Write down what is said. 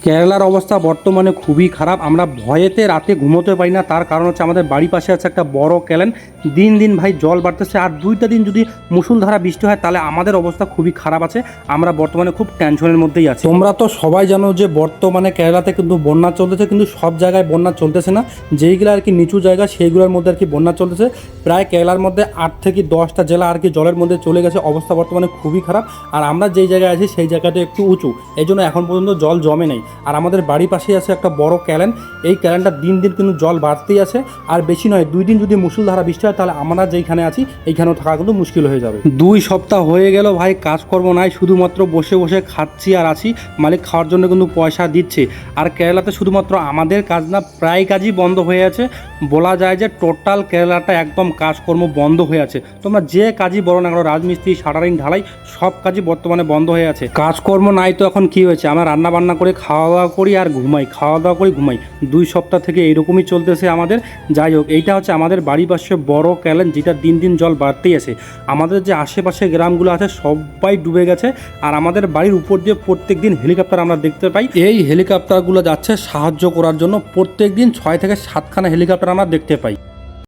কেরালার অবস্থা বর্তমানে খুবই খারাপ। আমরা ভয়েতে রাতে ঘুমোতে পারি না, তার কারণ হচ্ছে আমাদের বাড়ি পাশে আছে একটা বড় ক্যানেল। দিন দিন ভাই জল বাড়তেছে, আর 2টা দিন যদি মুষলধারা বৃষ্টি হয় তাহলে আমাদের অবস্থা খুবই খারাপ আছে। আমরা বর্তমানে খুব টেনশনের মধ্যেই আছি। তোমরা তো সবাই জানো যে বর্তমানে কেরালাতে কিন্তু বন্যা চলতেছে, কিন্তু সব জায়গায় বন্যা চলতেছে না। যেইগুলো আর কি নিচু জায়গা সেইগুলোর মধ্যে আর কি বন্যা চলতেছে। প্রায় কেরালার মধ্যে 8 থেকে 10টা জেলা আর কি জলের মধ্যে চলে গেছে। অবস্থা বর্তমানে খুবই খারাপ। আর আমরা যেই জায়গায় আছি সেই জায়গাটা একটু উঁচু, এই জন্য এখন পর্যন্ত জল জমে নেই। আর আমাদের বাড়ির পাশেই আছে একটা বড় ক্যানেল। এই ক্যানেলটা দিন দিন কিন্তু জল বাড়তেই আছে। আর বেশি নয়, 2 দিন যদি মুষলধারা বৃষ্টি হয় তাহলে আমরা যেইখানে আছি এইখানেও থাকা কিন্তু মুশকিল হয়ে যাবে। 2 সপ্তাহ হয়ে গেল ভাই, কাজকর্ম নাই, শুধুমাত্র বসে বসে খাচ্ছি আর আছি। মালিক খাওয়ার জন্য কিন্তু পয়সা দিচ্ছে। আর কেরালাতে শুধুমাত্র আমাদের কাজ না, প্রায় কাজই বন্ধ হয়ে আছে। বলা যায় যে টোটাল কেরালাটা একদম কাজকর্ম বন্ধ হয়ে আছে। তোমরা যে কাজই বলো না কেন, রাজমিস্ত্রি, শাটারিং, ঢালাই, সব কাজই বর্তমানে বন্ধ হয়ে আছে। কাজকর্ম নাই তো এখন কি হয়েছে, আমরা রান্না বান্না করে খাওয়া দাওয়া করি আর ঘুমাই, খাওয়া দাওয়া করি ঘুমাই। 2 সপ্তাহ থেকে এইরকমই চলতেছে আমাদের। যাই হোক, এইটা হচ্ছে আমাদের বাড়ির পাশে বড় ক্যানেল, যেটা দিন দিন জল বাড়তেই আছে। আমাদের যে আশেপাশে গ্রামগুলো আছে সবাই ডুবে গেছে। আর আমাদের বাড়ির উপর দিয়ে প্রত্যেক দিন হেলিকপ্টার আমরা দেখতে পাই। এই হেলিকপ্টারগুলো যাচ্ছে সাহায্য করার জন্য। প্রত্যেক দিন 6 থেকে 7খানা হেলিকপ্টার আমরা দেখতে পাই।